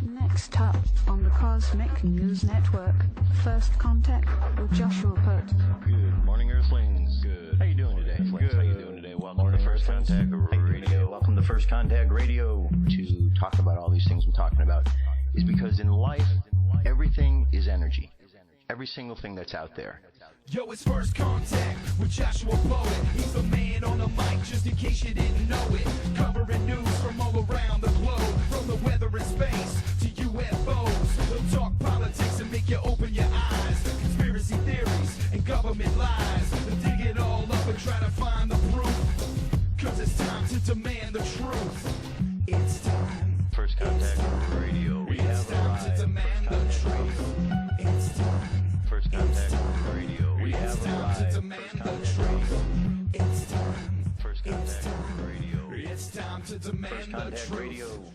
Next up on the Cosmic News Network, First Contact with Joshua Pert. Good morning, Earthlings. Good. How you doing today? Good. How you doing today? Welcome to First Contact Radio. Welcome to First Contact Radio. To talk about all these things I'm talking about is because in life, everything is energy. Every single thing that's out there. Yo, it's First Contact with Joshua Poet. He's the man on the mic, just in case you didn't know it. Covering news from all around the globe, from the weather and space to UFOs. He'll talk politics and make you open your eyes. Conspiracy theories and government lies. He'll dig it all up and try to find the proof. Cause it's time to demand the truth. It's time. First Contact Radio. We have time to demand the truth. It's time. First Contact Radio. We have to demand the truth. It's time. First Contact Radio. It's time to demand the truth. Radio.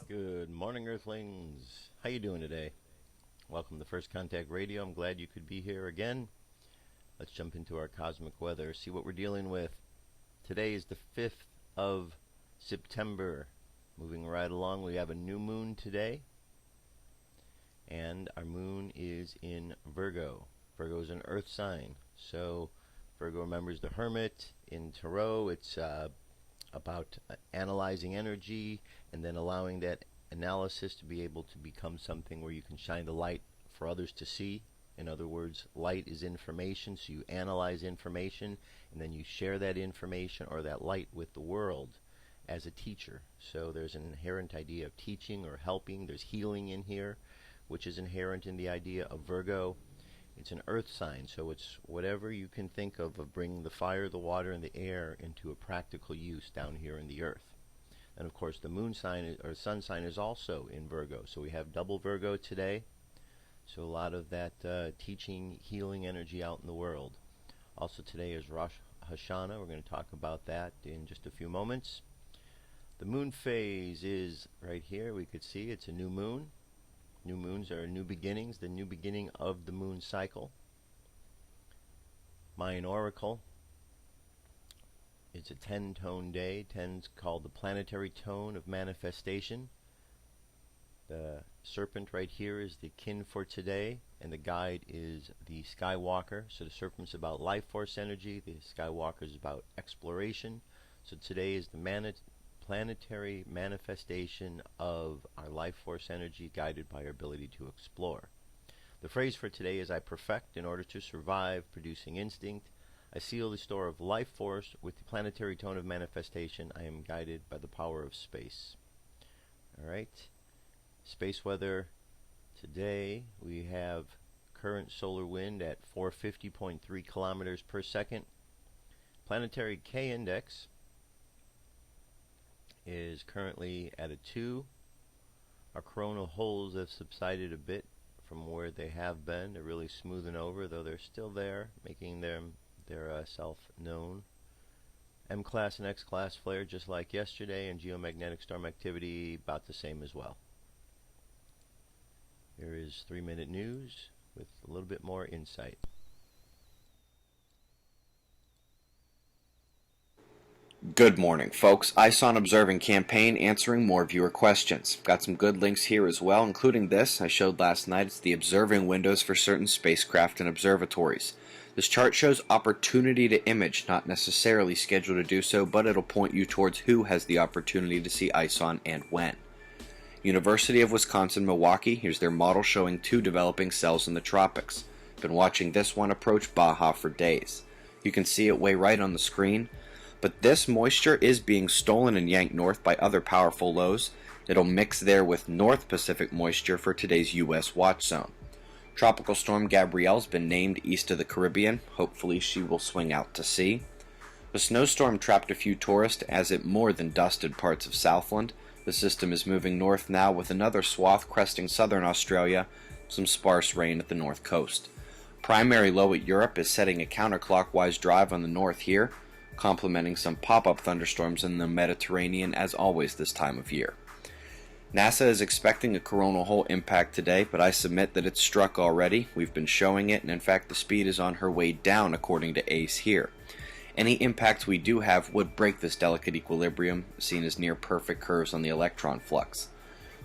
Good morning, Earthlings. How you doing today? Welcome to First Contact Radio. I'm glad you could be here again. Let's jump into our cosmic weather, see what we're dealing with. Today is the 5th of September. Moving right along, we have a new moon today. And our moon is in Virgo. Virgo is an earth sign. So Virgo remembers the hermit. In Tarot, it's about analyzing energy and then allowing that analysis to be able to become something where you can shine the light for others to see. In other words, light is information, so you analyze information and then you share that information or that light with the world as a teacher. So there's an inherent idea of teaching or helping. There's healing in here, which is inherent in the idea of Virgo. It's an earth sign, so it's whatever you can think of bringing the fire, the water, and the air into a practical use down here in the earth. And of course the moon sign or sun sign is also in Virgo, so we have double Virgo today. So a lot of that teaching, healing energy out in the world. Also today is Rosh Hashanah. We're going to talk about that in just a few moments. The moon phase is right here. We could see it's a new moon. New moons are new beginnings, the new beginning of the moon cycle. Mayan Oracle. It's a 10-tone day. 10's called the planetary tone of manifestation. The serpent right here is the kin for today, and the guide is the Skywalker. So the serpent's about life force energy, the Skywalker is about exploration. So today is the planetary manifestation of our life force energy guided by our ability to explore. The phrase for today is I perfect in order to survive, producing instinct. I seal the store of life force with the planetary tone of manifestation. I am guided by the power of space. Alright, space weather today. We have current solar wind at 450.3 kilometers per second. Planetary K index is currently at a 2. Our coronal holes have subsided a bit from where they have been. They're really smoothing over, though they're still there, making their self known. M-class and X-class flare just like yesterday, and geomagnetic storm activity about the same as well. Here is 3-minute news with a little bit more insight. Good morning, folks. Ison Observing Campaign answering more viewer questions. Got some good links here as well, including this I showed last night. It's the observing windows for certain spacecraft and observatories. This chart shows opportunity to image, not necessarily scheduled to do so, but it'll point you towards who has the opportunity to see Ison and when. University of Wisconsin-Milwaukee, here's their model showing 2 developing cells in the tropics. Been watching this one approach Baja for days. You can see it way right on the screen. But this moisture is being stolen and yanked north by other powerful lows. It'll mix there with North Pacific moisture for today's U.S. watch zone. Tropical Storm Gabrielle's been named east of the Caribbean. Hopefully she will swing out to sea. The snowstorm trapped a few tourists as it more than dusted parts of Southland. The system is moving north now with another swath cresting southern Australia, some sparse rain at the north coast. Primary low at Europe is setting a counterclockwise drive on the north here, complementing some pop-up thunderstorms in the Mediterranean as always this time of year. NASA is expecting a coronal hole impact today, but I submit that it's struck already. We've been showing it, and in fact the speed is on her way down according to ACE here. Any impact we do have would break this delicate equilibrium, seen as near perfect curves on the electron flux.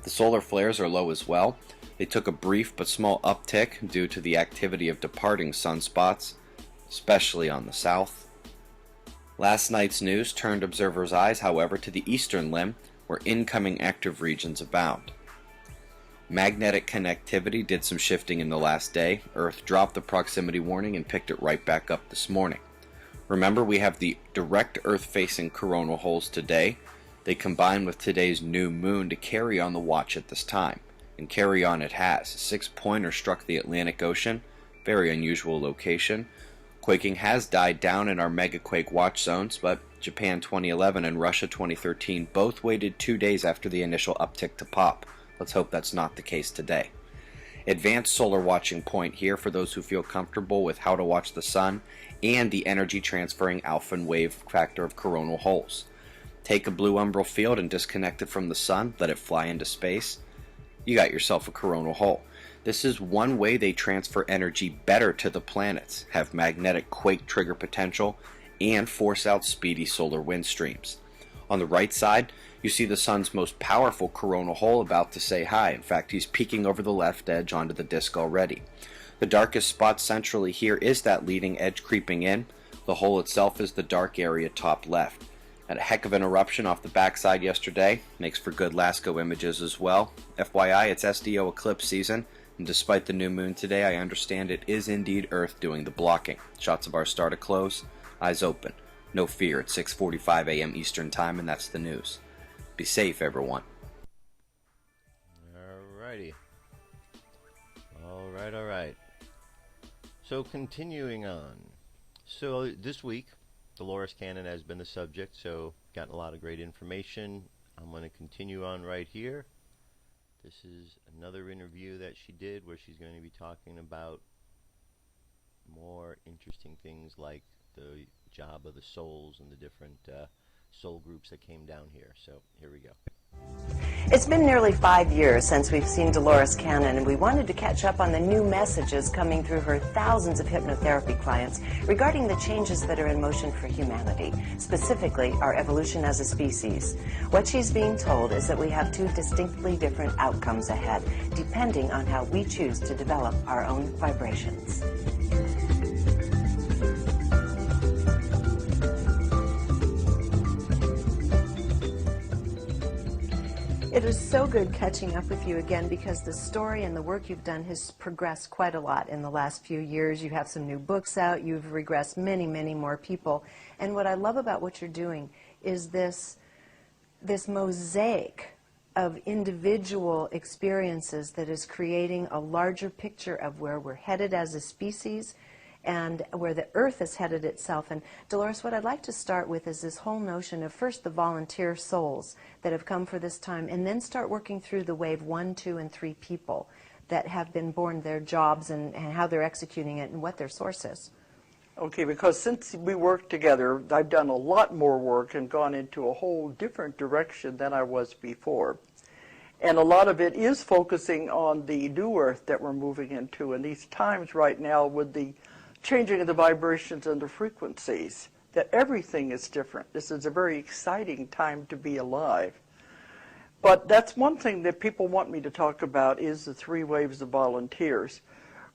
The solar flares are low as well. They took a brief but small uptick due to the activity of departing sunspots, especially on the south. Last night's news turned observers' eyes, however, to the eastern limb, where incoming active regions abound. Magnetic connectivity did some shifting in the last day. Earth dropped the proximity warning and picked it right back up this morning. Remember, we have the direct Earth-facing coronal holes today. They combine with today's new moon to carry on the watch at this time. And carry on it has. A 6-pointer struck the Atlantic Ocean, very unusual location. Quaking has died down in our megaquake watch zones, but Japan 2011 and Russia 2013 both waited 2 days after the initial uptick to pop. Let's hope that's not the case today. Advanced solar watching point here for those who feel comfortable with how to watch the sun and the energy transferring alpha and wave factor of coronal holes. Take a blue umbral field and disconnect it from the sun, let it fly into space. You got yourself a coronal hole. This is one way they transfer energy better to the planets, have magnetic quake trigger potential, and force out speedy solar wind streams. On the right side, you see the sun's most powerful coronal hole about to say hi. In fact, he's peeking over the left edge onto the disk already. The darkest spot centrally here is that leading edge creeping in. The hole itself is the dark area top left. Had a heck of an eruption off the backside yesterday. Makes for good LASCO images as well. FYI, it's SDO eclipse season, and despite the new moon today, I understand it is indeed Earth doing the blocking. Shots of our star to close, eyes open. No fear, it's 6:45 a.m. Eastern Time, and that's the news. Be safe, everyone. Alrighty. Alright. So, continuing on. So, this week, Dolores Cannon has been the subject, so gotten a lot of great information. I'm going to continue on right here. This is another interview that she did where she's going to be talking about more interesting things like the job of the souls and the different soul groups that came down here. So here we go. It's been nearly 5 years since we've seen Dolores Cannon, and we wanted to catch up on the new messages coming through her thousands of hypnotherapy clients regarding the changes that are in motion for humanity, specifically our evolution as a species. What she's being told is that we have two distinctly different outcomes ahead, depending on how we choose to develop our own vibrations. It is so good catching up with you again because the story and the work you've done has progressed quite a lot in the last few years. You have some new books out. You've regressed many, many more people. And what I love about what you're doing is this mosaic of individual experiences that is creating a larger picture of where we're headed as a species and where the Earth is headed itself. And Dolores, what I'd like to start with is this whole notion of first the volunteer souls that have come for this time, and then start working through the wave 1, 2, and 3 people that have been born, their jobs and how they're executing it and what their source is. Okay, because since we worked together, I've done a lot more work and gone into a whole different direction than I was before. And a lot of it is focusing on the new Earth that we're moving into. And these times right now with the changing of the vibrations and the frequencies, that everything is different. This is a very exciting time to be alive. But that's one thing that people want me to talk about is the 3 waves of volunteers.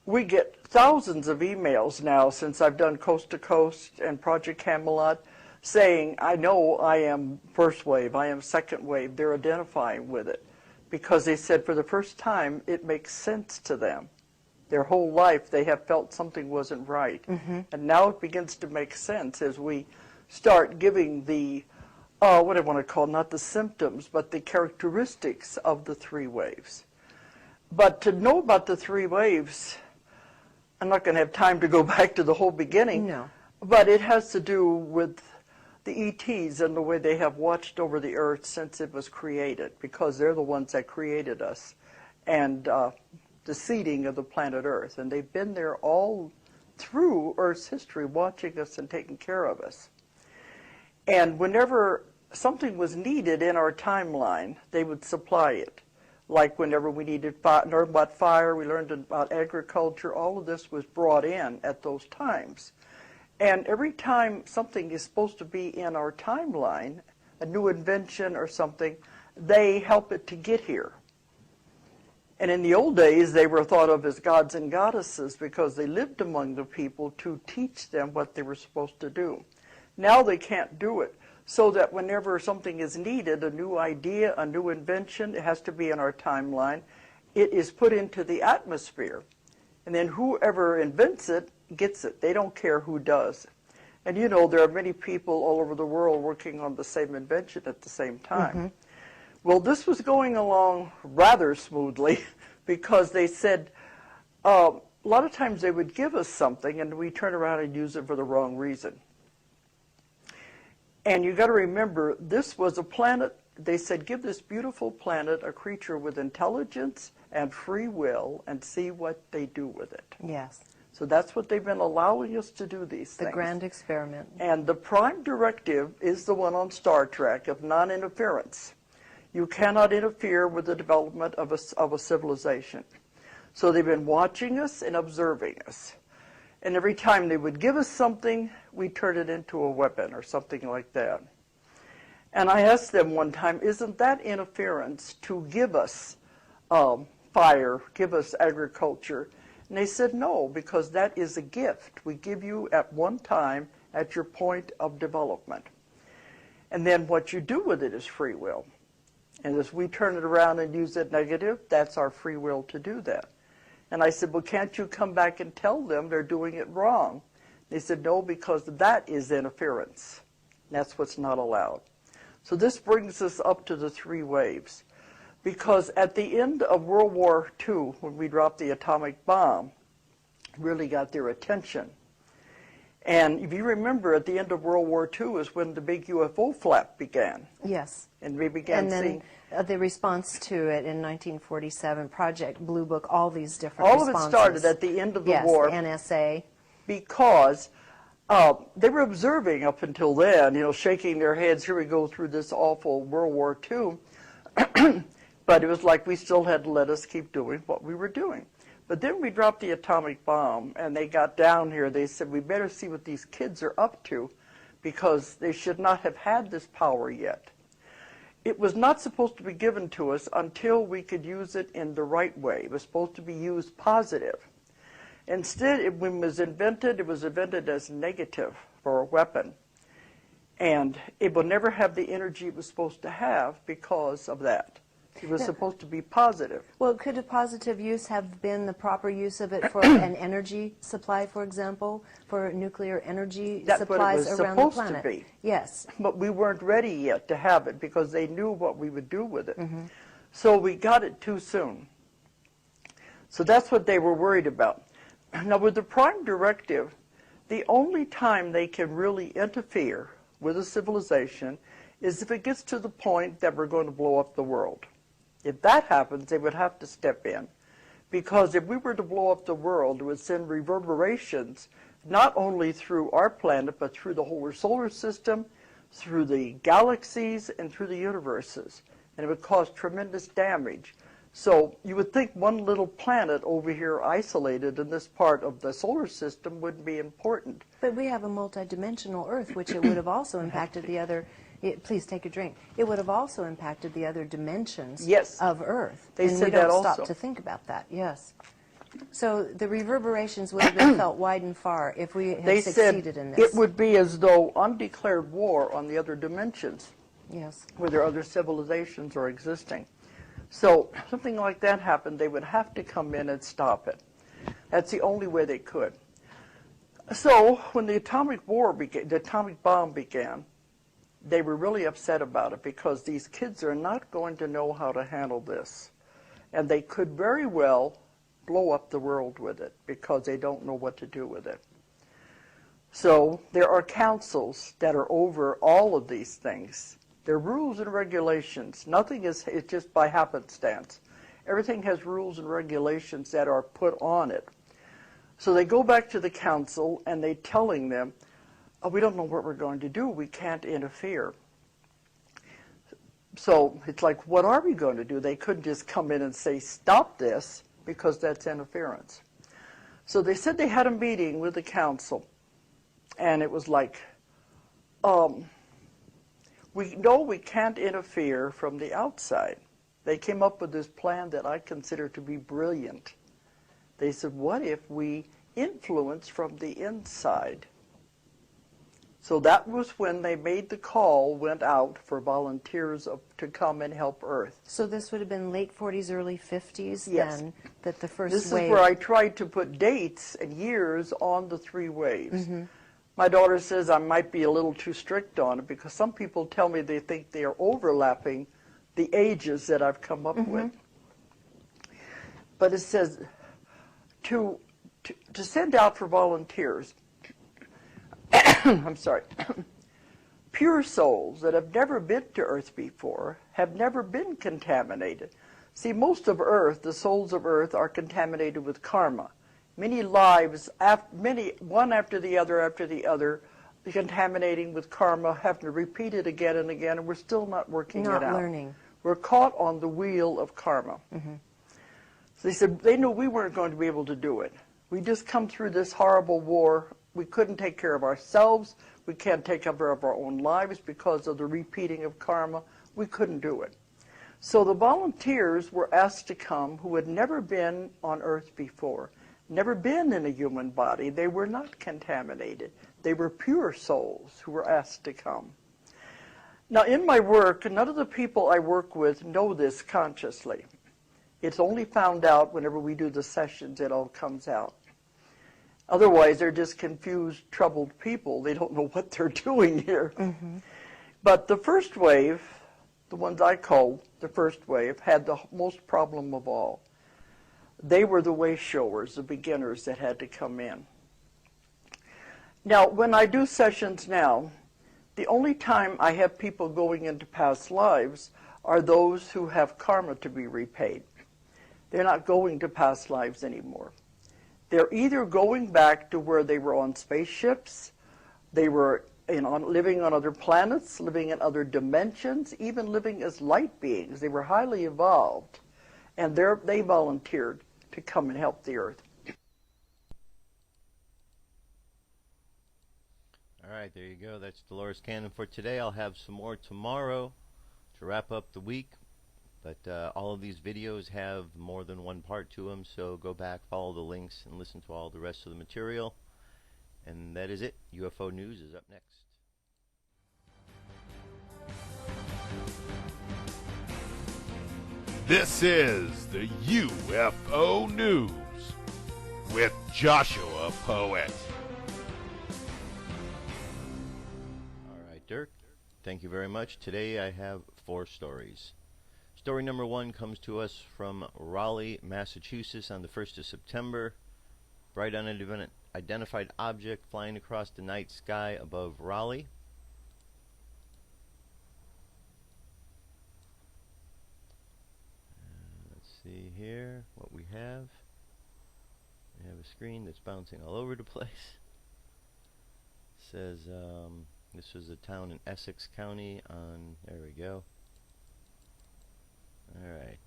We get thousands of emails now since I've done Coast to Coast and Project Camelot saying, I know I am first wave, I am second wave. They're identifying with it because they said for the first time it makes sense to them. Their whole life they have felt something wasn't right. And now it begins to make sense as we start giving the, what I want to call, not the symptoms, but the characteristics of the 3 waves. But to know about the 3 waves, I'm not going to have time to go back to the whole beginning. No. But it has to do with the ETs and the way they have watched over the Earth since it was created, because they're the ones that created us. And the seeding of the planet Earth, and they've been there all through Earth's history watching us and taking care of us. And whenever something was needed in our timeline, they would supply it. Like whenever we needed learn about fire, we learned about agriculture, all of this was brought in at those times. And every time something is supposed to be in our timeline, a new invention or something, they help it to get here. And in the old days, they were thought of as gods and goddesses because they lived among the people to teach them what they were supposed to do. Now they can't do it. So that whenever something is needed, a new idea, a new invention, it has to be in our timeline, it is put into the atmosphere. And then whoever invents it gets it. They don't care who does. And you know, there are many people all over the world working on the same invention at the same time. Mm-hmm. Well, this was going along rather smoothly because they said a lot of times they would give us something and we turn around and use it for the wrong reason. And you got to remember, this was a planet. They said, give this beautiful planet a creature with intelligence and free will and see what they do with it. Yes. So that's what they've been allowing us to do, these things. The grand experiment. And the prime directive is the one on Star Trek of non-interference. You cannot interfere with the development of a civilization. So they've been watching us and observing us. And every time they would give us something, we turn it into a weapon or something like that. And I asked them one time, isn't that interference to give us fire, give us agriculture? And they said, no, because that is a gift we give you at one time at your point of development. And then what you do with it is free will. And as we turn it around and use it negative, that's our free will to do that. And I said, well, can't you come back and tell them they're doing it wrong? They said, no, because that is interference. That's what's not allowed. So this brings us up to the 3 waves. Because at the end of World War II, when we dropped the atomic bomb, really got their attention. And if you remember, at the end of World War II is when the big UFO flap began. Yes. And we began seeing... the response to it in 1947, Project Blue Book, all these different responses. All of it started at the end of the war. Yes, NSA. Because they were observing up until then, you know, shaking their heads, here we go through this awful World War II. But it was like we still had to let us keep doing what we were doing. But then we dropped the atomic bomb, and they got down here. They said, we better see what these kids are up to, because they should not have had this power yet. It was not supposed to be given to us until we could use it in the right way. It was supposed to be used positive. Instead, when it was invented as negative for a weapon. And it will never have the energy it was supposed to have because of that. It was supposed to be positive. Well, could a positive use have been the proper use of it for an energy supply, for example, for nuclear energy supplies around the planet? That's what it was supposed to be. Yes. But we weren't ready yet to have it because they knew what we would do with it. Mm-hmm. So we got it too soon. So that's what they were worried about. Now, with the prime directive, the only time they can really interfere with a civilization is if it gets to the point that we're going to blow up the world. If that happens, they would have to step in. Because if we were to blow up the world, it would send reverberations not only through our planet, but through the whole solar system, through the galaxies, and through the universes. And it would cause tremendous damage. So you would think one little planet over here isolated in this part of the solar system wouldn't be important. But we have a multidimensional Earth, which it would have also impacted the other... Please take a drink. It would have also impacted the other dimensions of Earth. They and said we don't that also. stop to think about that, yes. So the reverberations would have been felt wide and far if we had succeeded in this. It would be as though undeclared war on the other dimensions. Yes. Where there are other civilizations are existing. So something like that happened, they would have to come in and stop it. That's the only way they could. So when the atomic bomb began, they were really upset about it because these kids are not going to know how to handle this. And they could very well blow up the world with it because they don't know what to do with it. So there are councils that are over all of these things. There are rules and regulations. Nothing is just by happenstance. Everything has rules and regulations that are put on it. So they go back to the council and they're telling them, oh, we don't know what we're going to do. We can't interfere. So it's like, what are we going to do? They couldn't just come in and say, stop this, because that's interference. So they said they had a meeting with the council, and it was like, we know we can't interfere from the outside. They came up with this plan that I consider to be brilliant. They said, what if we influence from the inside? So that was when they made the call, went out for volunteers to come and help Earth. So this would have been late 40s, early 50s Yes. then, that the first This wave... is where I tried to put dates and years on the 3 waves. Mm-hmm. My daughter says I might be a little too strict on it because some people tell me they think they are overlapping the ages that I've come up with. But it says to send out for volunteers, I'm sorry, pure souls that have never been to Earth before, have never been contaminated. See, most of Earth, the souls of Earth, are contaminated with karma. Many lives, one after the other, contaminating with karma, having to repeat it again and again, and we're still not working it out. Not learning. We're caught on the wheel of karma. So they said they knew we weren't going to be able to do it. We just come through this horrible war. We couldn't take care of ourselves. We can't take care of our own lives because of the repeating of karma. We couldn't do it. So the volunteers were asked to come who had never been on Earth before, never been in a human body. They were not contaminated. They were pure souls who were asked to come. Now, in my work, none of the people I work with know this consciously. It's only found out whenever we do the sessions, it all comes out. Otherwise, they're just confused, troubled people. They don't know what they're doing here. But the first wave, the ones I call the first wave, had the most problem of all. They were the way showers, the beginners that had to come in. Now, when I do sessions now, the only time I have people going into past lives are those who have karma to be repaid. They're not going to past lives anymore. They're either going back to where they were on spaceships, they were living on other planets, living in other dimensions, even living as light beings. They were highly evolved, and they volunteered to come and help the Earth. All right, there you go. That's Dolores Cannon for today. I'll have some more tomorrow to wrap up the week. But all of these videos have more than one part to them, so go back, follow the links, and listen to all the rest of the material. And that is it. UFO News is up next. This is the UFO News with Joshua Poet. All right, Dirk, thank you very much. Today I have 4 stories. Story number 1 comes to us from Rowley, Massachusetts on the 1st of September. Bright unidentified object flying across the night sky above Rowley. Let's see here what we have. We have a screen that's bouncing all over the place. It says this was a town in Essex County on, there we go. Alright.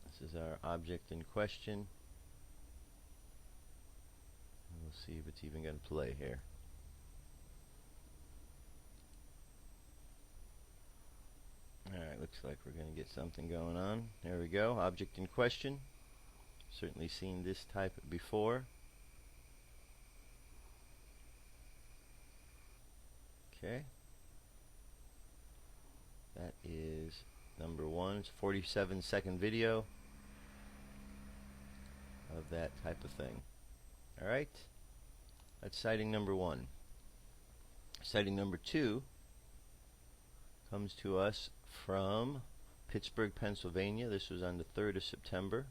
This is our object in question. We'll see if it's even going to play here. Alright, looks like we're going to get something going on. There we go, object in question. Certainly seen this type before. Okay. That is number 1. It's a 47-second video of that type of thing. Alright, that's sighting number 1. Sighting number 2 comes to us from Pittsburgh, Pennsylvania. This was on the 3rd of September.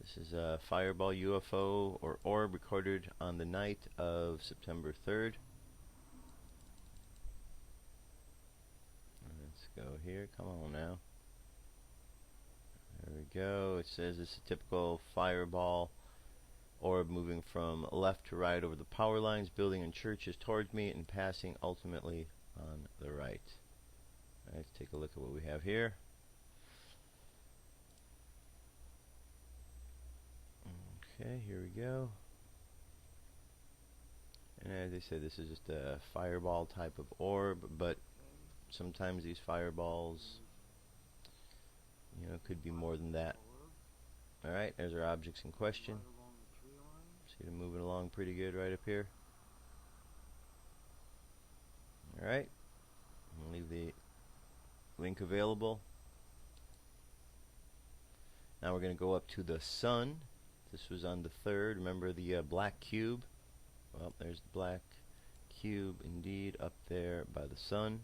This is a fireball UFO or orb recorded on the night of September 3rd. Go here, come on now. There we go. It says it's a typical fireball orb moving from left to right over the power lines, building and churches towards me, and passing ultimately on the right. Alright, let's take a look at what we have here. Okay, here we go. And as I said, this is just a fireball type of orb, but sometimes these fireballs, could be more than that. Alright, there's our objects in question. See them moving along pretty good right up here. Alright, I'll leave the link available. Now we're going to go up to the sun. This was on the 3rd. Remember the black cube? Well, there's the black cube indeed up there by the sun.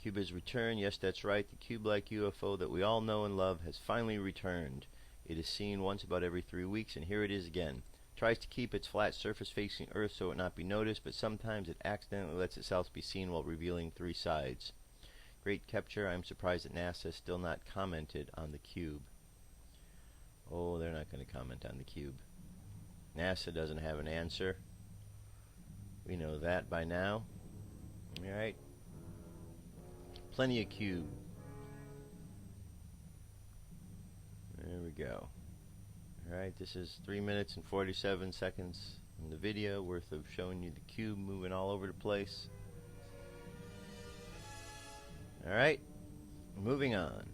Cube has returned. Yes, that's right. The cube-like UFO that we all know and love has finally returned. It is seen once about every 3 weeks, and here it is again. Tries to keep its flat surface facing Earth so it not be noticed, but sometimes it accidentally lets itself be seen while revealing 3 sides. Great capture. I'm surprised that NASA has still not commented on the cube. Oh, they're not going to comment on the cube. NASA doesn't have an answer. We know that by now. Alright. Plenty of cube. There we go. Alright, this is 3 minutes and 47 seconds in the video worth of showing you the cube moving all over the place. Alright, moving on.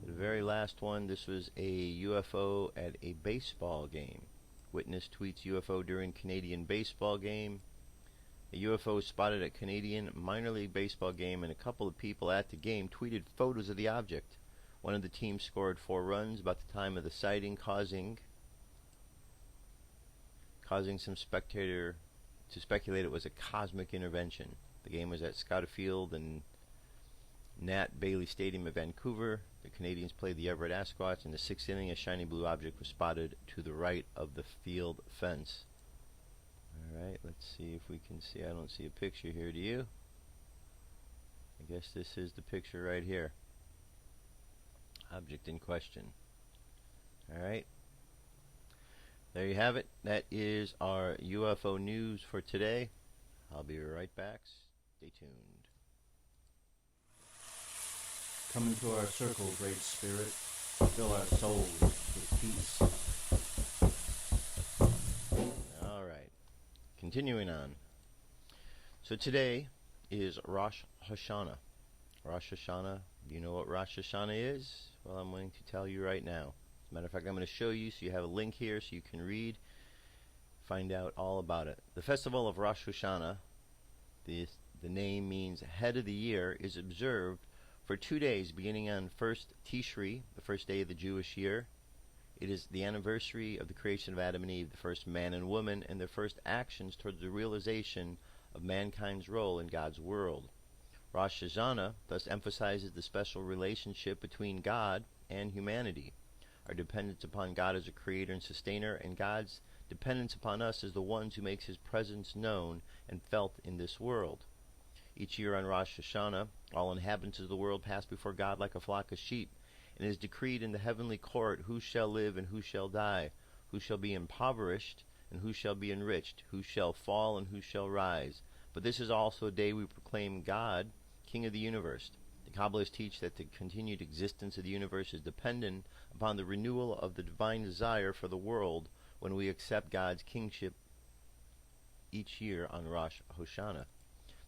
The very last one, this was a UFO at a baseball game. Witness tweets UFO during Canadian baseball game. A UFO spotted at Canadian minor league baseball game, and a couple of people at the game tweeted photos of the object. One of the teams scored 4 runs about the time of the sighting, causing some spectator to speculate it was a cosmic intervention. The game was at Scottifield and Nat Bailey Stadium in Vancouver. The Canadians played the Everett Asquats. In the 6th inning, a shiny blue object was spotted to the right of the field fence. Alright, let's see if we can see. I don't see a picture here, do you? I guess this is the picture right here. Object in question. Alright. There you have it. That is our UFO news for today. I'll be right back. Stay tuned. Come into our circle, Great Spirit. Fill our souls with peace. Alright. Continuing on. So today is Rosh Hashanah. Rosh Hashanah, do you know what Rosh Hashanah is? Well, I'm going to tell you right now. As a matter of fact, I'm going to show you so you have a link here so you can read, find out all about it. The festival of Rosh Hashanah, the name means head of the year, is observed for 2 days beginning on 1st Tishri, the first day of the Jewish year. It is the anniversary of the creation of Adam and Eve, the first man and woman, and their first actions towards the realization of mankind's role in God's world. Rosh Hashanah thus emphasizes the special relationship between God and humanity, our dependence upon God as a creator and sustainer, and God's dependence upon us as the ones who makes his presence known and felt in this world. Each year on Rosh Hashanah, all inhabitants of the world pass before God like a flock of sheep, and it is decreed in the heavenly court who shall live and who shall die, who shall be impoverished and who shall be enriched, who shall fall and who shall rise. But this is also a day we proclaim God, King of the universe. The Kabbalists teach that the continued existence of the universe is dependent upon the renewal of the divine desire for the world when we accept God's kingship each year on Rosh Hashanah.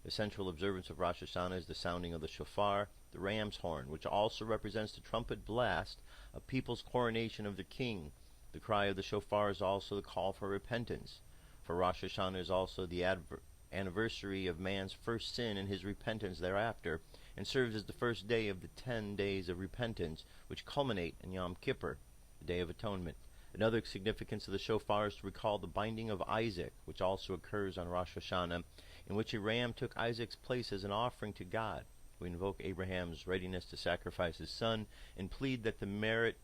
The central observance of Rosh Hashanah is the sounding of the Shofar, the ram's horn, which also represents the trumpet blast of people's coronation of their king. The cry of the Shofar is also the call for repentance, for Rosh Hashanah is also the anniversary of man's first sin and his repentance thereafter, and serves as the first day of the 10 days of repentance, which culminate in Yom Kippur, the Day of Atonement. Another significance of the Shofar is to recall the binding of Isaac, which also occurs on Rosh Hashanah, in which a ram took Isaac's place as an offering to God. We invoke Abraham's readiness to sacrifice his son and plead that the merit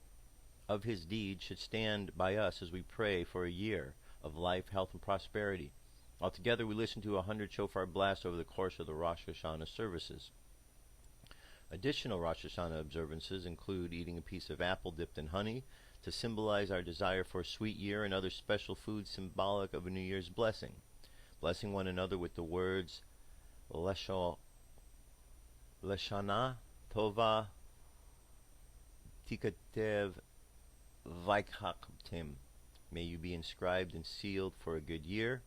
of his deed should stand by us as we pray for a year of life, health, and prosperity. Altogether, we listen to 100 shofar blasts over the course of the Rosh Hashanah services. Additional Rosh Hashanah observances include eating a piece of apple dipped in honey to symbolize our desire for a sweet year, and other special foods symbolic of a New Year's blessing. Blessing one another with the words Leshana Tova Tikatev Vaikhaktim. May you be inscribed and sealed for a good year.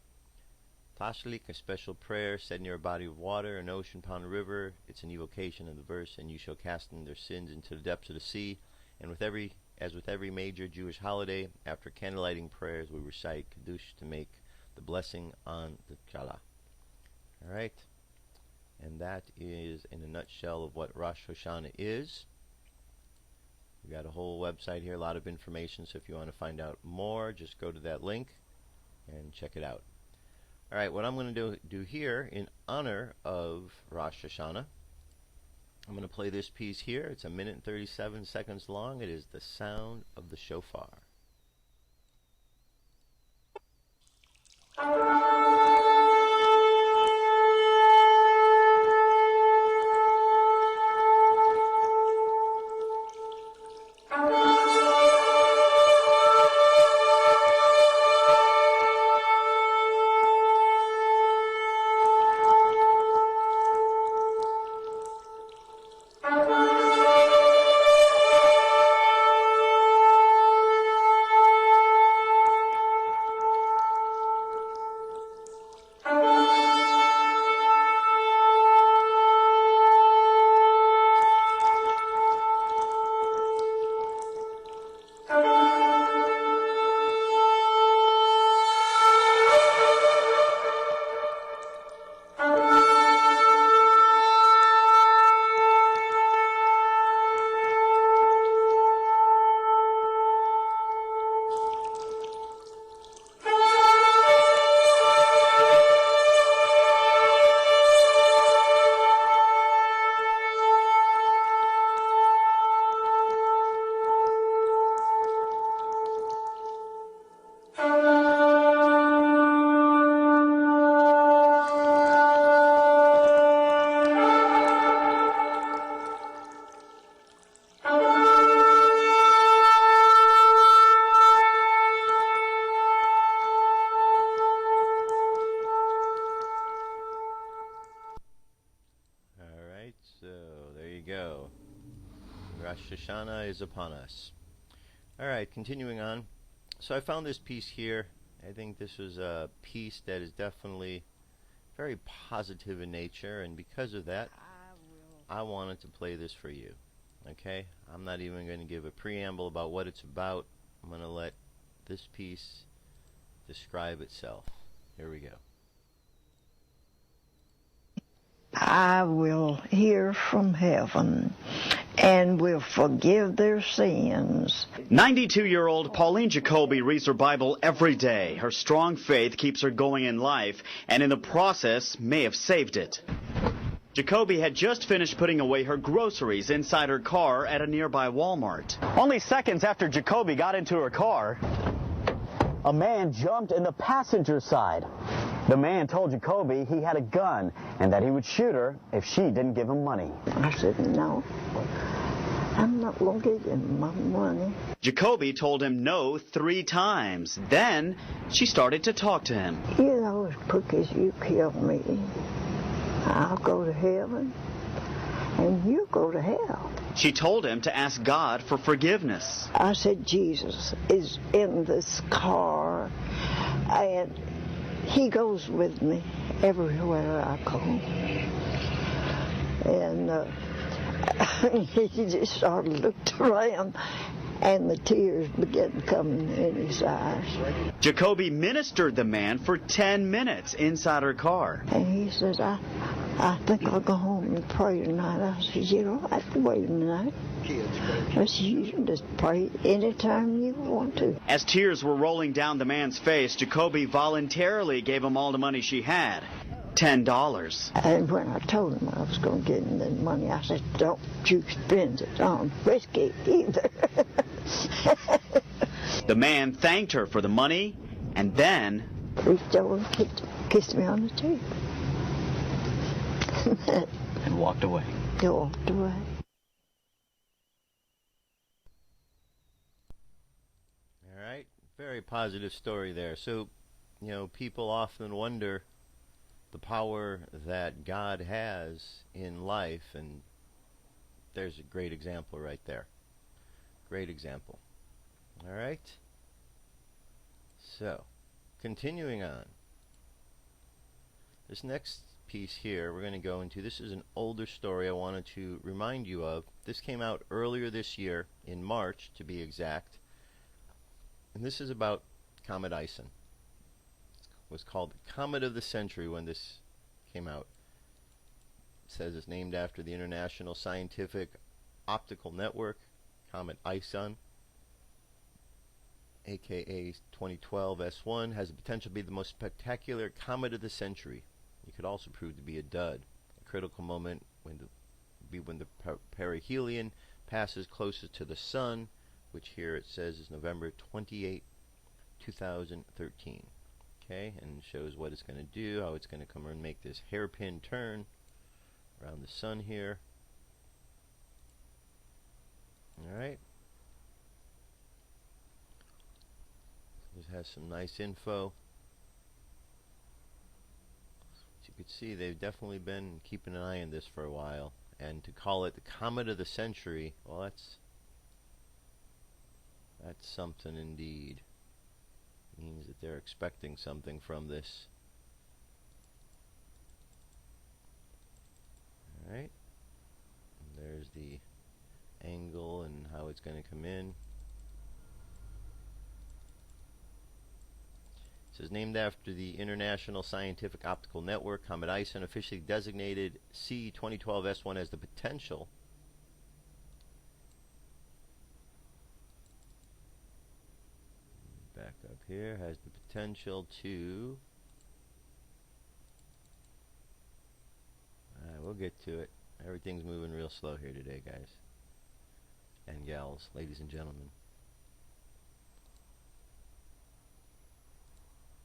Tashlik, a special prayer said near a body of water, an ocean, pond, river. It's an evocation of the verse, and you shall cast in their sins into the depths of the sea. And as with every major Jewish holiday, after candlelighting prayers, we recite Kiddush to make the blessing on the Chala. All right, and that is in a nutshell of what Rosh Hashanah is. We've got a whole website here, a lot of information, so if you want to find out more, just go to that link and check it out. All right, what I'm going to do here in honor of Rosh Hashanah, I'm going to play this piece here. It's 1 minute and 37 seconds long. It is the sound of the shofar. Rosh Hashanah is upon us. Alright, continuing on. So I found this piece here. I think this was a piece that is definitely very positive in nature, and because of that, I wanted to play this for you. Okay? I'm not even going to give a preamble about what it's about. I'm going to let this piece describe itself. Here we go. I will hear from heaven and will forgive their sins. 92-year-old Pauline Jacoby reads her Bible every day. Her strong faith keeps her going in life, and in the process may have saved it. Jacoby had just finished putting away her groceries inside her car at a nearby Walmart. Only seconds after Jacoby got into her car, a man jumped in the passenger side. The man told Jacoby he had a gun and that he would shoot her if she didn't give him money. I said, no, I'm not going to give him my money. Jacoby told him no 3 times. Then she started to talk to him. You know, as quick as you kill me, I'll go to heaven and you go to hell. She told him to ask God for forgiveness. I said, Jesus is in this car and he goes with me everywhere I go. And he just sort of looked around and the tears began coming in his eyes. Jacoby ministered the man for 10 minutes inside her car. And he says, I think I'll go home and pray tonight. I said, you don't have to wait a minute. I said, you can just pray anytime you want to. As tears were rolling down the man's face, Jacoby voluntarily gave him all the money she had, $10. And when I told him I was going to give him the money, I said, don't you spend it on whiskey either. The man thanked her for the money and then reached over and kissed me on the cheek. and walked away. He walked away. All right, very positive story there. So, you know, people often wonder the power that God has in life, and there's a great example right there. Great example. All right. So, continuing on. This next piece here we're going to go into, this is an older story I wanted to remind you of. This came out earlier this year, in March to be exact, and this is about Comet Ison. It was called the Comet of the Century when this came out. It says it's named after the International Scientific Optical Network. Comet Ison, aka 2012 S1, has the potential to be the most spectacular comet of the century. It could also prove to be a dud. A critical moment when the perihelion passes closest to the Sun, which here it says is November 28, 2013. Okay, and shows what it's going to do, how it's going to come and make this hairpin turn around the Sun here. Alright. This has some nice info. As you can see, they've definitely been keeping an eye on this for a while. And to call it the Comet of the Century, well, that's something indeed. Means that they're expecting something from this. Alright. There's the angle and how it's going to come in. It says named after the International Scientific Optical Network, Comet Ison officially designated C 2012 S1 has the potential back up here, has the potential to we'll get to it. Everything's moving real slow here today, guys and gals, ladies and gentlemen.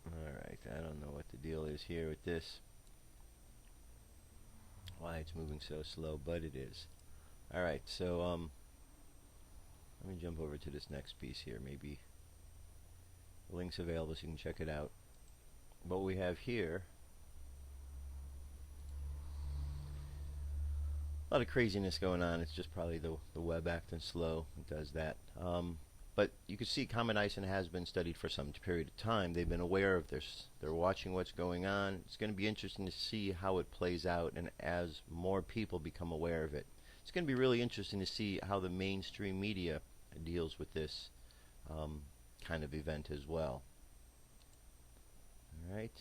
Alright, I don't know what the deal is here with this, why it's moving so slow, but it is. Alright, so let me jump over to this next piece here. Maybe the link's available so you can check it out. What we have here, a lot of craziness going on. It's just probably the web acting slow. It does that. But you can see Comet Ison has been studied for some period of time. They've been aware of this. They're watching what's going on. It's going to be interesting to see how it plays out, and as more people become aware of it. It's going to be really interesting to see how the mainstream media deals with this kind of event as well. Alright.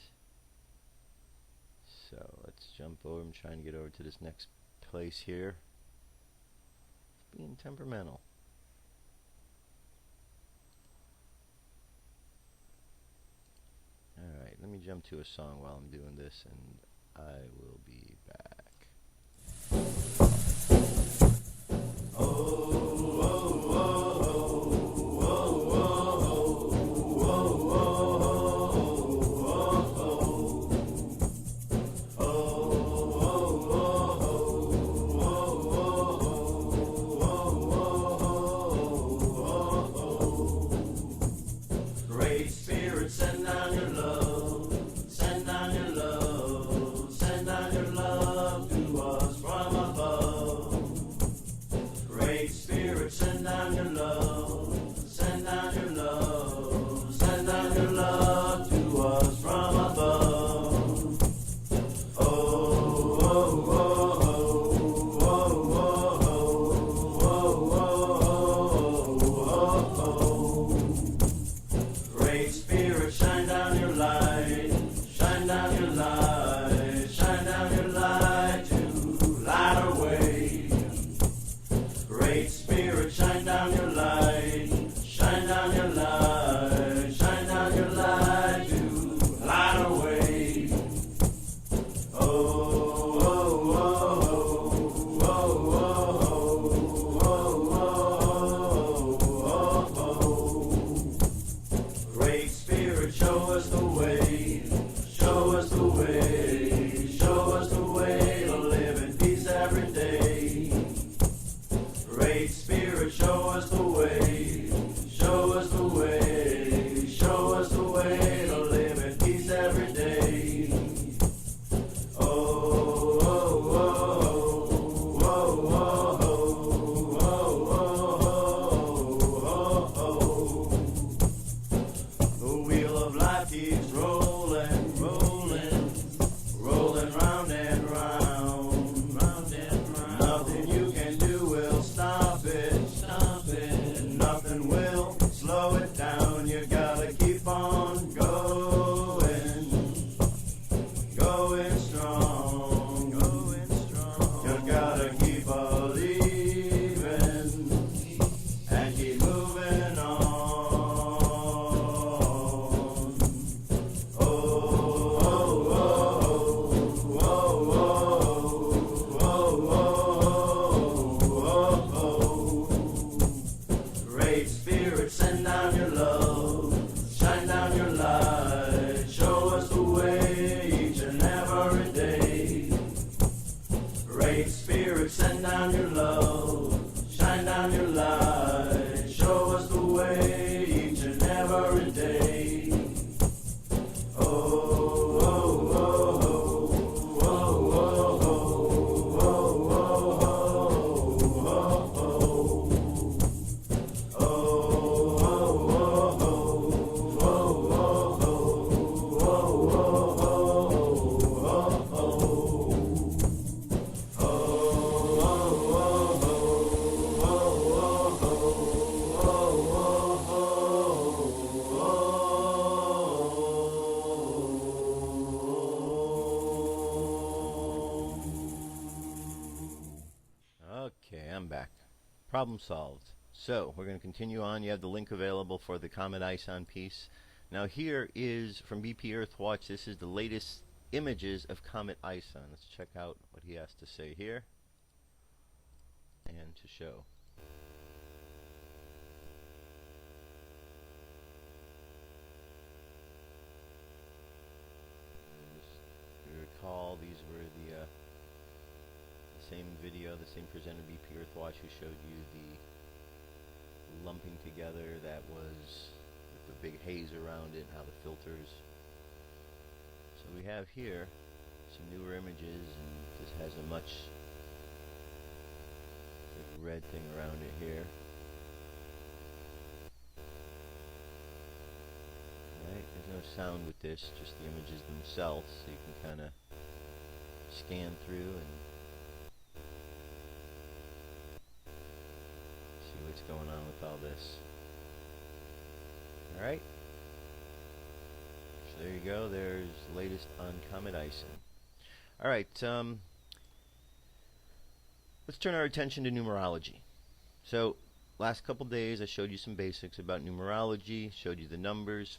So let's jump over. I'm trying to get over to this next place here. It's being temperamental. Alright, let me jump to a song while I'm doing this, and I will be back. Great Spirit, send down your love, send down your love, send down your round and round, round and round. Nothing you can do will stop it, stop it. Nothing will slow it down. You gotta keep on going, going strong, going strong. You gotta keep believing and keep moving on. Great Spirit, send down your love, shine down your light, show us the way each and every day. Great Spirit, send down your love, shine down your light, show us the way each and every day. Oh, oh, oh, oh, oh, oh, Okay, I'm back. Problem solved. So, we're going to continue on. You have the link available for the Comet Ison piece. Now here is, from BP Earthwatch, this is the latest images of Comet Ison. Let's check out what he has to say here. And to show. If you recall, these were the same video, the same presenter, BP Earthwatch, who showed you the lumping together that was with the big haze around it and how the filters. So we have here some newer images, and this has a much big red thing around it here. Right, there's no sound with this, just the images themselves, so you can kind of scan through and see what's going on with all this. Alright, so there you go, there's the latest on Comet Ison. Alright, let's turn our attention to numerology. So, last couple days I showed you some basics about numerology, showed you the numbers,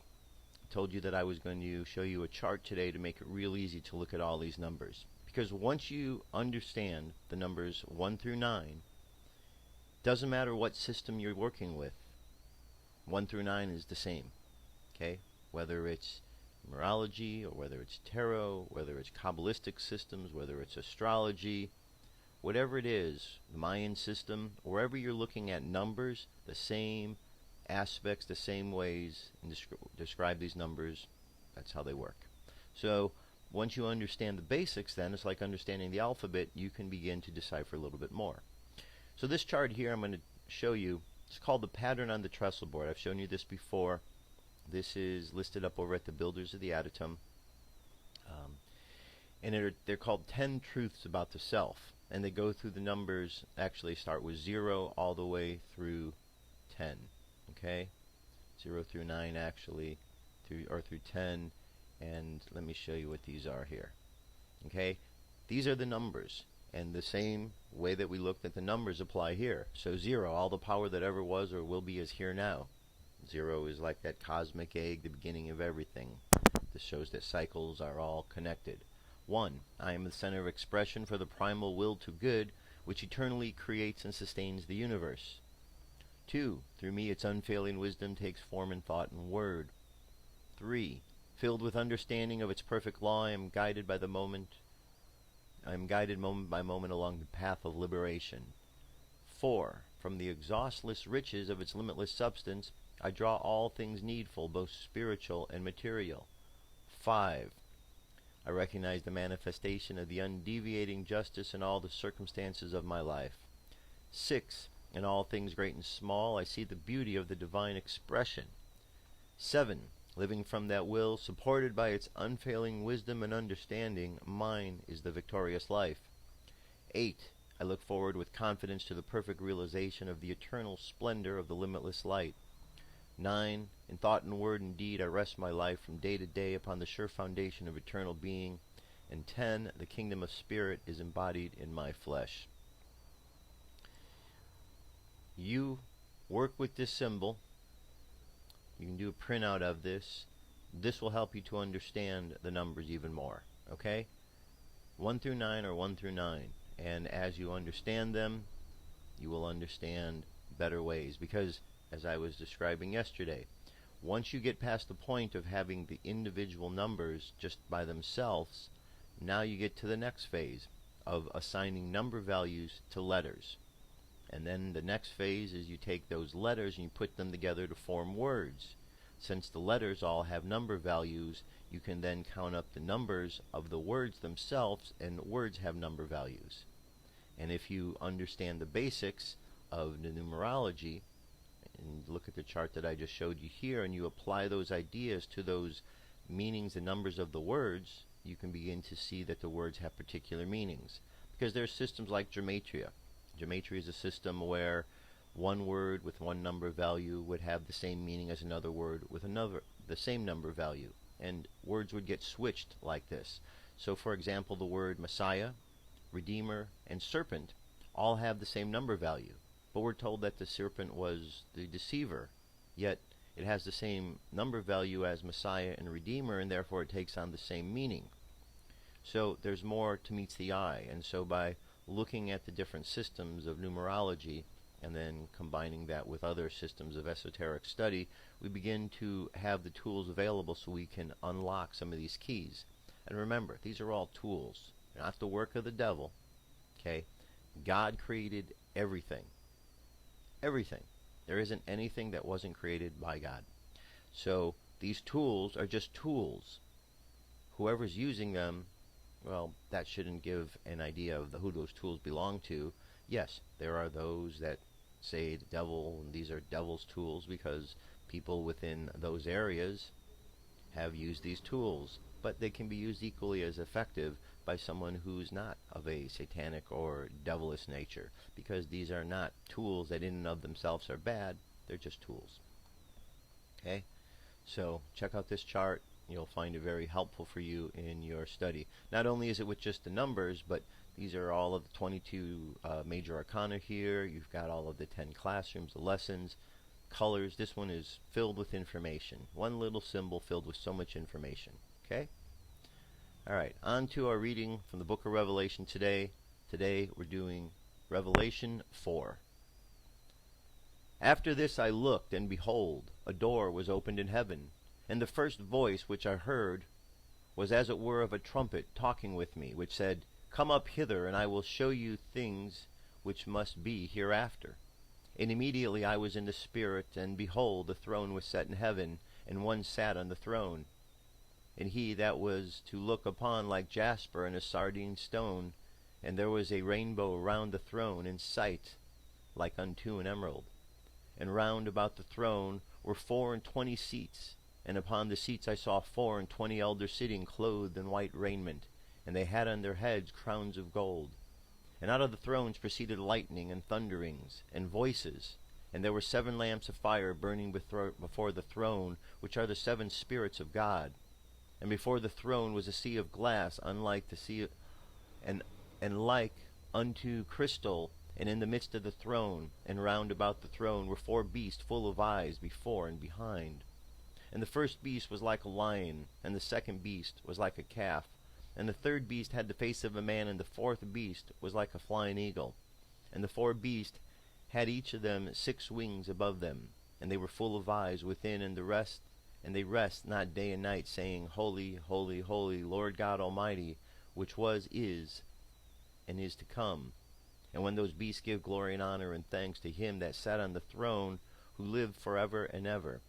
told you that I was going to show you a chart today to make it real easy to look at all these numbers. Because once you understand the numbers 1 through 9, doesn't matter what system you're working with, 1 through 9 is the same. Okay? Whether it's numerology, or whether it's tarot, whether it's Kabbalistic systems, whether it's astrology, whatever it is, the Mayan system, wherever you're looking at numbers, the same aspects, the same ways, and describe these numbers, that's how they work. So, once you understand the basics, then, it's like understanding the alphabet, you can begin to decipher a little bit more. So this chart here I'm going to show you, it's called the pattern on the Trestleboard. I've shown you this before. This is listed up over at the Builders of the Adytum. And they're called 10 Truths About the Self. And they go through the numbers, actually start with 0 all the way through 10. Okay? 0 through 9 actually, through 10. And let me show you what these are here. Okay? These are the numbers. And the same way that we looked at the numbers apply here. So 0, all the power that ever was or will be is here now. 0 is like that cosmic egg, the beginning of everything. This shows that cycles are all connected. 1, I am the center of expression for the primal will to good, which eternally creates and sustains the universe. 2, through me its unfailing wisdom takes form in thought and word. 3, filled with understanding of its perfect law, I am guided by the moment. I am guided moment by moment along the path of liberation. 4, from the exhaustless riches of its limitless substance, I draw all things needful, both spiritual and material. 5, I recognize the manifestation of the undeviating justice in all the circumstances of my life. 6, in all things great and small, I see the beauty of the divine expression. 7, Living from that will, supported by its unfailing wisdom and understanding, mine is the victorious life. 8. I look forward with confidence to the perfect realization of the eternal splendor of the limitless light. 9. In thought and word and deed I rest my life from day to day upon the sure foundation of eternal being. And 10. The kingdom of spirit is embodied in my flesh. You work with this symbol. You can do a printout of this. This will help you to understand the numbers even more. Okay? 1 through 9 or 1 through 9. And as you understand them, you will understand better ways. Because, as I was describing yesterday, once you get past the point of having the individual numbers just by themselves, now you get to the next phase of assigning number values to letters. And then the next phase is you take those letters and you put them together to form words. Since the letters all have number values, you can then count up the numbers of the words themselves, and words have number values. And if you understand the basics of the numerology, and look at the chart that I just showed you here, and you apply those ideas to those meanings and numbers of the words, you can begin to see that the words have particular meanings. Because there are systems like gematria. Gematria is a system where one word with one number value would have the same meaning as another word with the same number value. And words would get switched like this. So for example, the word Messiah, Redeemer, and Serpent all have the same number value. But we're told that the serpent was the deceiver. Yet it has the same number value as Messiah and Redeemer, and therefore it takes on the same meaning. So there's more to meet the eye. And so by looking at the different systems of numerology and then combining that with other systems of esoteric study, we begin to have the tools available so we can unlock some of these keys. And remember, these are all tools. They're not the work of the devil. Okay? God created everything. Everything. There isn't anything that wasn't created by God. So these tools are just tools. Whoever's using them, well, that shouldn't give an idea of who those tools belong to. Yes, there are those that say the devil, and these are devil's tools because people within those areas have used these tools. But they can be used equally as effective by someone who's not of a satanic or devilish nature, because these are not tools that in and of themselves are bad. They're just tools. Okay? So check out this chart. You'll find it very helpful for you in your study. Not only is it with just the numbers, but these are all of the 22 major arcana here. You've got all of the 10 classrooms, the lessons, colors. This one is filled with information. One little symbol filled with so much information. Okay? Alright, on to our reading from the book of Revelation today. Today we're doing Revelation 4. After this I looked, and behold, a door was opened in heaven. And the first voice which I heard was as it were of a trumpet talking with me, which said, Come up hither, and I will show you things which must be hereafter. And immediately I was in the Spirit, and behold, the throne was set in heaven, and one sat on the throne. And he that was to look upon like jasper and a sardine stone, and there was a rainbow round the throne in sight, like unto an emerald. And round about the throne were 24 seats, and upon the seats I saw 24 elders sitting, clothed in white raiment, and they had on their heads crowns of gold. And out of the thrones proceeded lightning and thunderings and voices, and there were 7 lamps of fire burning before the throne, which are the 7 spirits of God. And before the throne was a sea of glass, unlike the sea, and like unto crystal. And in the midst of the throne, and round about the throne, were 4 beasts full of eyes before and behind. And the first beast was like a lion, and the second beast was like a calf, and the third beast had the face of a man, and the fourth beast was like a flying eagle. And the 4 beasts had each of them 6 wings above them, and they were full of eyes within, and they rest not day and night, saying, Holy, holy, holy, Lord God Almighty, which was, is, and is to come. And when those beasts give glory and honor and thanks to him that sat on the throne, who lived forever and ever,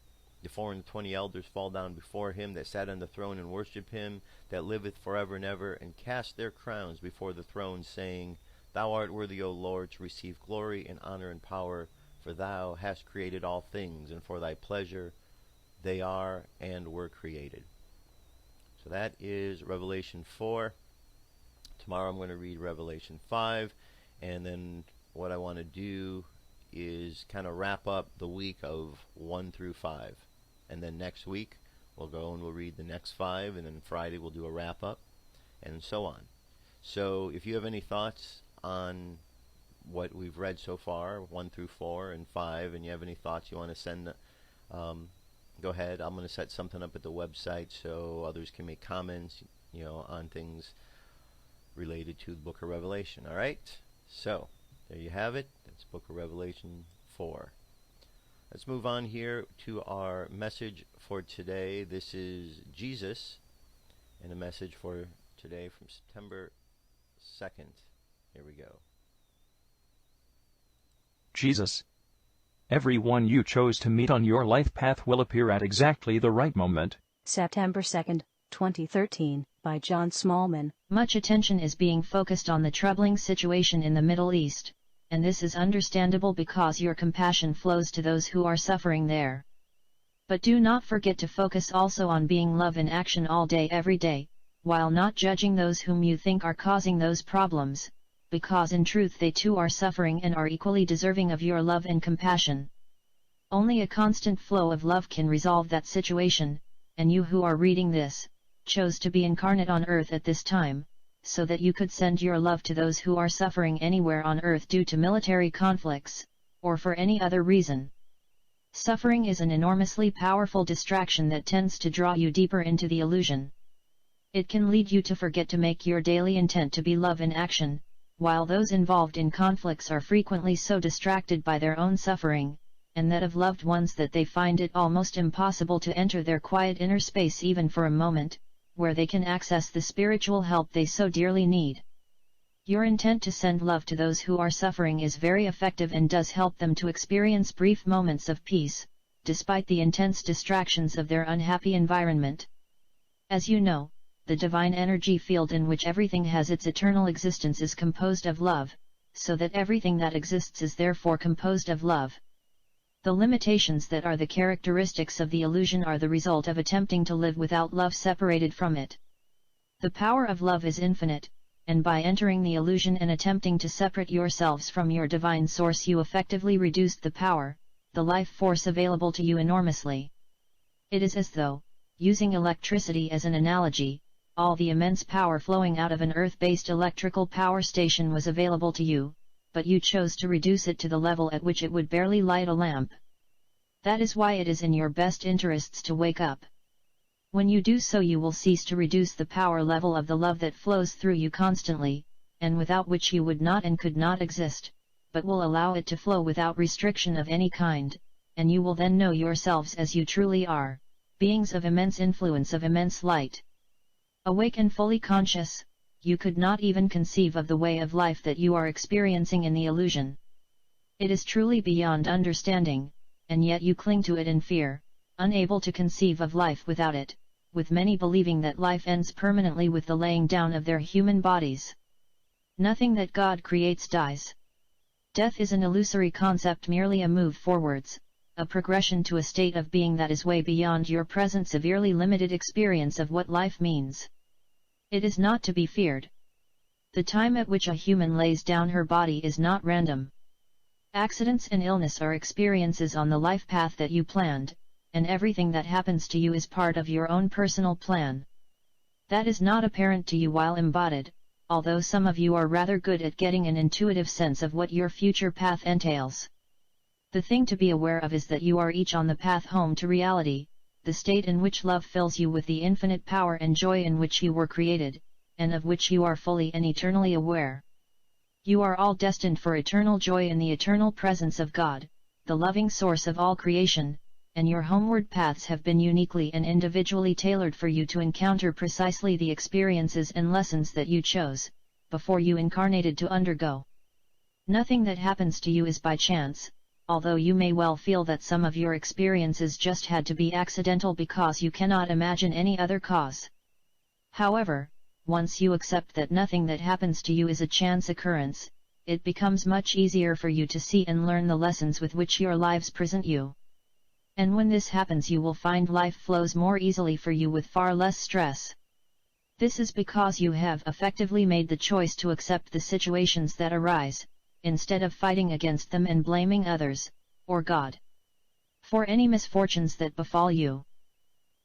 the 24 elders fall down before him that sat on the throne, and worship him that liveth forever and ever, and cast their crowns before the throne, saying, Thou art worthy, O Lord, to receive glory and honor and power, for thou hast created all things, and for thy pleasure they are and were created. So that is Revelation 4. Tomorrow I'm going to read Revelation 5, and then what I want to do is kind of wrap up the week of 1 through 5. And then next week we'll go and we'll read the next 5, and then Friday we'll do a wrap up, and so on. So if you have any thoughts on what we've read so far, 1 through 4 and 5, and you have any thoughts you want to send, go ahead. I'm going to set something up at the website so others can make comments, on things related to the Book of Revelation. All right? So there you have it. That's Book of Revelation 4. Let's move on here to our message for today. This is Jesus, and a message for today from September 2nd. Here we go. Jesus. Everyone you chose to meet on your life path will appear at exactly the right moment. September 2nd, 2013, by John Smallman. Much attention is being focused on the troubling situation in the Middle East, and this is understandable because your compassion flows to those who are suffering there. But do not forget to focus also on being love in action all day every day, while not judging those whom you think are causing those problems, because in truth they too are suffering and are equally deserving of your love and compassion. Only a constant flow of love can resolve that situation, and you who are reading this, chose to be incarnate on earth at this time, so that you could send your love to those who are suffering anywhere on earth due to military conflicts, or for any other reason. Suffering is an enormously powerful distraction that tends to draw you deeper into the illusion. It can lead you to forget to make your daily intent to be love in action, while those involved in conflicts are frequently so distracted by their own suffering, and that of loved ones that they find it almost impossible to enter their quiet inner space even for a moment, where they can access the spiritual help they so dearly need. Your intent to send love to those who are suffering is very effective and does help them to experience brief moments of peace, despite the intense distractions of their unhappy environment. As you know, the divine energy field in which everything has its eternal existence is composed of love, so that everything that exists is therefore composed of love. The limitations that are the characteristics of the illusion are the result of attempting to live without love separated from it. The power of love is infinite, and by entering the illusion and attempting to separate yourselves from your divine source you effectively reduced the power, the life force available to you enormously. It is as though, using electricity as an analogy, all the immense power flowing out of an earth-based electrical power station was available to you, but you chose to reduce it to the level at which it would barely light a lamp. That is why it is in your best interests to wake up. When you do so you will cease to reduce the power level of the love that flows through you constantly, and without which you would not and could not exist, but will allow it to flow without restriction of any kind, and you will then know yourselves as you truly are, beings of immense influence, of immense light. Awake and fully conscious, you could not even conceive of the way of life that you are experiencing in the illusion. It is truly beyond understanding, and yet you cling to it in fear, unable to conceive of life without it, with many believing that life ends permanently with the laying down of their human bodies. Nothing that God creates dies. Death is an illusory concept, merely a move forwards, a progression to a state of being that is way beyond your present severely limited experience of what life means. It is not to be feared. The time at which a human lays down her body is not random. Accidents and illness are experiences on the life path that you planned, and everything that happens to you is part of your own personal plan. That is not apparent to you while embodied, although some of you are rather good at getting an intuitive sense of what your future path entails. The thing to be aware of is that you are each on the path home to reality, the state in which love fills you with the infinite power and joy in which you were created, and of which you are fully and eternally aware. You are all destined for eternal joy in the eternal presence of God, the loving source of all creation, and your homeward paths have been uniquely and individually tailored for you to encounter precisely the experiences and lessons that you chose, before you incarnated to undergo. Nothing that happens to you is by chance, although you may well feel that some of your experiences just had to be accidental because you cannot imagine any other cause. However, once you accept that nothing that happens to you is a chance occurrence, it becomes much easier for you to see and learn the lessons with which your lives present you. And when this happens, you will find life flows more easily for you with far less stress. This is because you have effectively made the choice to accept the situations that arise, instead of fighting against them and blaming others, or God, for any misfortunes that befall you.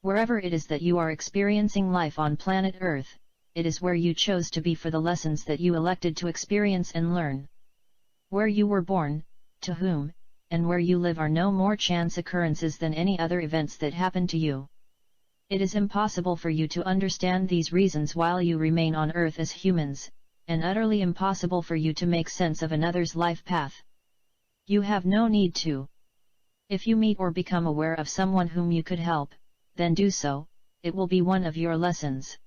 Wherever it is that you are experiencing life on planet Earth, it is where you chose to be for the lessons that you elected to experience and learn. Where you were born, to whom, and where you live are no more chance occurrences than any other events that happen to you. It is impossible for you to understand these reasons while you remain on Earth as humans, and utterly impossible for you to make sense of another's life path. You have no need to. If you meet or become aware of someone whom you could help, then do so, it will be one of your lessons.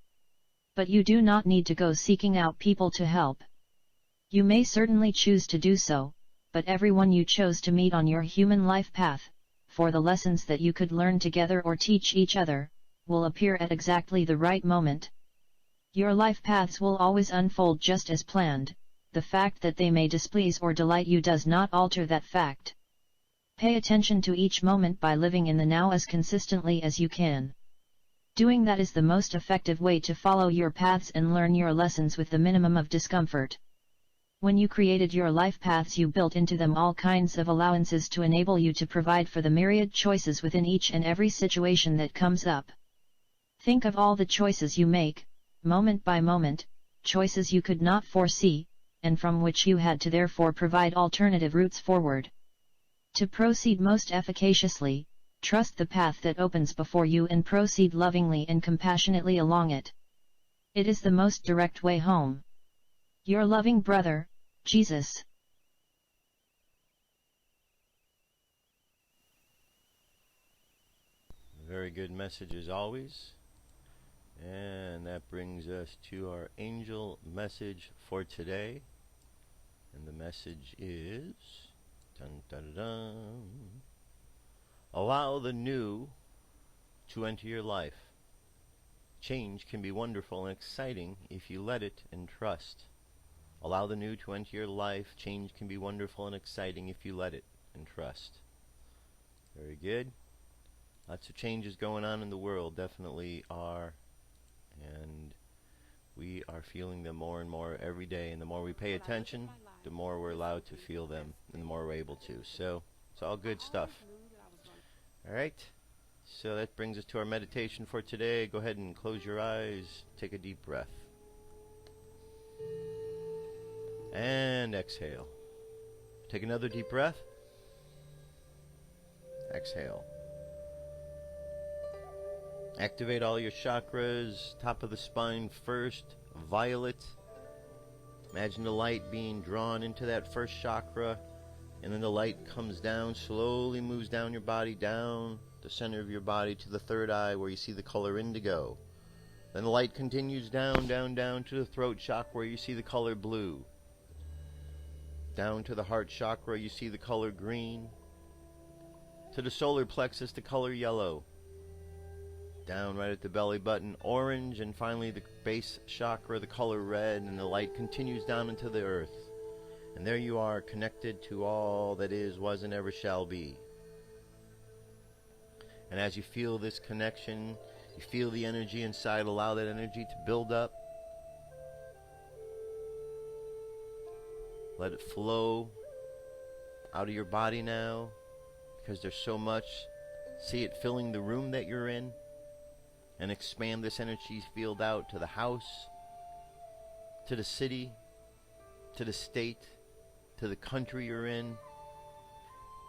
But you do not need to go seeking out people to help. You may certainly choose to do so, but everyone you chose to meet on your human life path, for the lessons that you could learn together or teach each other, will appear at exactly the right moment. Your life paths will always unfold just as planned. The fact that they may displease or delight you does not alter that fact. Pay attention to each moment by living in the now as consistently as you can. Doing that is the most effective way to follow your paths and learn your lessons with the minimum of discomfort. When you created your life paths, you built into them all kinds of allowances to enable you to provide for the myriad choices within each and every situation that comes up. Think of all the choices you make, moment by moment, choices you could not foresee, and from which you had to therefore provide alternative routes forward. To proceed most efficaciously, trust the path that opens before you and proceed lovingly and compassionately along it. It is the most direct way home. Your loving brother, Jesus. Very good message as always. And that brings us to our angel message for today. And the message is, dun, dun, dun, allow the new to enter your life. Change can be wonderful and exciting if you let it and trust. Allow the new to enter your life. Change can be wonderful and exciting if you let it and trust. Very good. Lots of changes going on in the world, definitely are. And we are feeling them more and more every day. And the more we pay attention, the more we're allowed to feel them, and the more we're able to. So it's all good stuff. All right. So that brings us to our meditation for today. Go ahead and close your eyes. Take a deep breath. And exhale. Take another deep breath. Exhale. Activate all your chakras. Top of the spine first. Violet. Imagine the light being drawn into that first chakra. And then the light comes down, slowly moves down your body, down the center of your body to the third eye where you see the color indigo. Then the light continues down, down, down to the throat chakra where you see the color blue. Down to the heart chakra, you see the color green. To the solar plexus, the color yellow. Down right at the belly button, orange. And finally the base chakra, the color red. And the light continues down into the earth. And there you are, connected to all that is, was, and ever shall be. And as you feel this connection, you feel the energy inside. Allow that energy to build up. Let it flow out of your body now, because there's so much. See it filling the room that you're in, and expand this energy field out to the house, to the city, to the state, to the country you're in,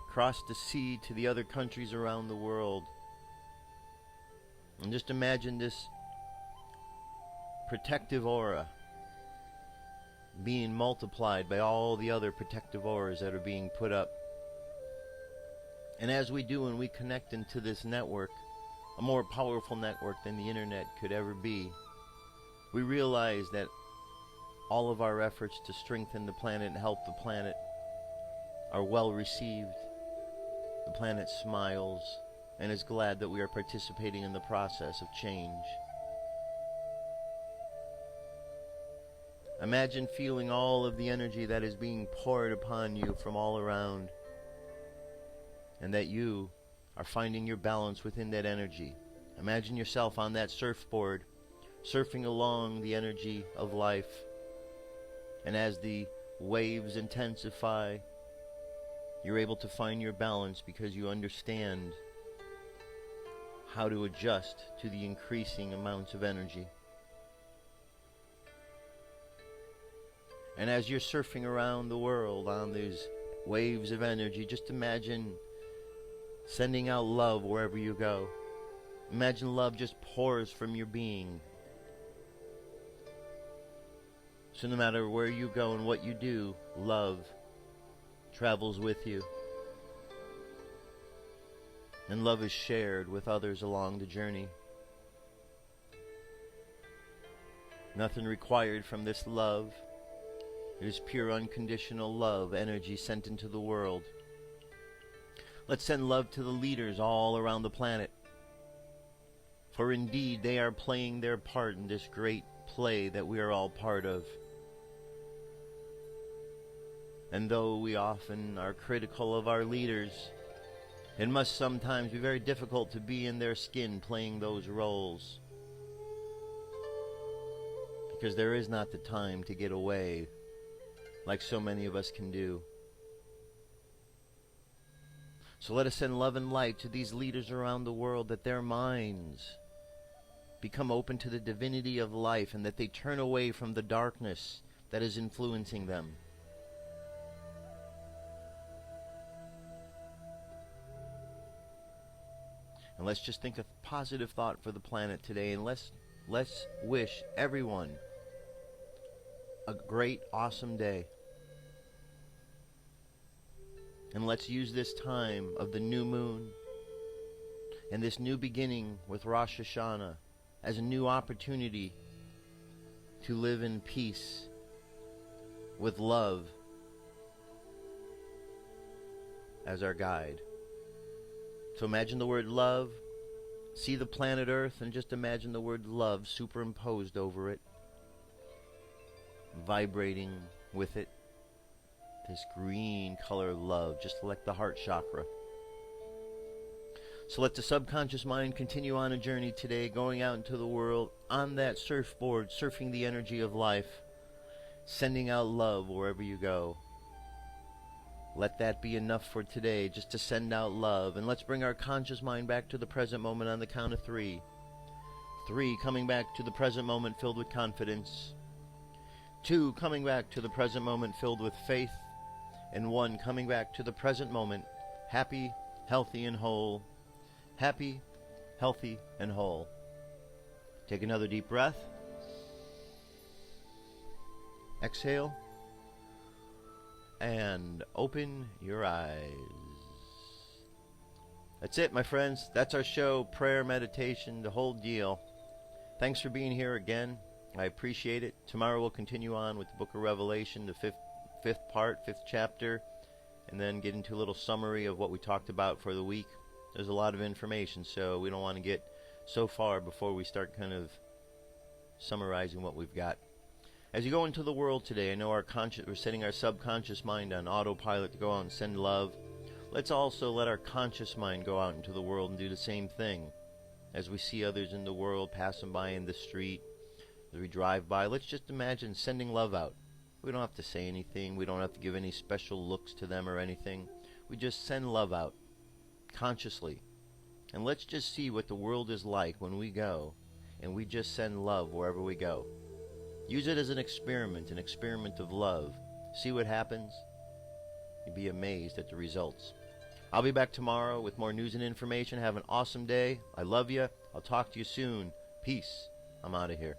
across the sea to the other countries around the world. And just imagine this protective aura being multiplied by all the other protective auras that are being put up. And as we do, and we connect into this network, a more powerful network than the internet could ever be, we realize that all of our efforts to strengthen the planet and help the planet are well received. The planet smiles and is glad that we are participating in the process of change. Imagine feeling all of the energy that is being poured upon you from all around, and that you are finding your balance within that energy. Imagine yourself on that surfboard, surfing along the energy of life. And as the waves intensify, you're able to find your balance because you understand how to adjust to the increasing amounts of energy. And as you're surfing around the world on these waves of energy, just imagine sending out love wherever you go. Imagine love just pours from your being. So no matter where you go and what you do, love travels with you. And love is shared with others along the journey. Nothing required from this love. It is pure unconditional love, energy sent into the world. Let's send love to the leaders all around the planet. For indeed, they are playing their part in this great play that we are all part of. And though we often are critical of our leaders, it must sometimes be very difficult to be in their skin playing those roles. Because there is not the time to get away like so many of us can do. So let us send love and light to these leaders around the world, that their minds become open to the divinity of life and that they turn away from the darkness that is influencing them. And let's just think a positive thought for the planet today, and let's wish everyone a great, awesome day. And let's use this time of the new moon and this new beginning with Rosh Hashanah as a new opportunity to live in peace with love as our guide. So imagine the word love, see the planet Earth, and just imagine the word love superimposed over it, vibrating with it. This green color of love, just like the heart chakra. So let the subconscious mind continue on a journey today, going out into the world on that surfboard, surfing the energy of life, sending out love wherever you go. Let that be enough for today, just to send out love. And let's bring our conscious mind back to the present moment on the count of 3. 3, coming back to the present moment filled with confidence. 2, coming back to the present moment filled with faith. And 1, coming back to the present moment, happy, healthy, and whole. Happy, healthy, and whole. Take another deep breath. Exhale. And open your eyes. That's it, my friends. That's our show. Prayer, meditation, the whole deal. Thanks for being here again. I appreciate it. Tomorrow we'll continue on with the book of Revelation, the fifth part, 5th chapter, and then get into a little summary of what we talked about for the week. There's a lot of information, so we don't want to get so far before we start kind of summarizing what we've got. As you go into the world today, I know we're setting our subconscious mind on autopilot to go out and send love. Let's also let our conscious mind go out into the world and do the same thing. As we see others in the world passing by in the street, as we drive by, let's just imagine sending love out. We don't have to say anything. We don't have to give any special looks to them or anything. We just send love out consciously. And let's just see what the world is like when we go and we just send love wherever we go. Use it as an experiment of love. See what happens. You'll be amazed at the results. I'll be back tomorrow with more news and information. Have an awesome day. I love you. I'll talk to you soon. Peace. I'm out of here.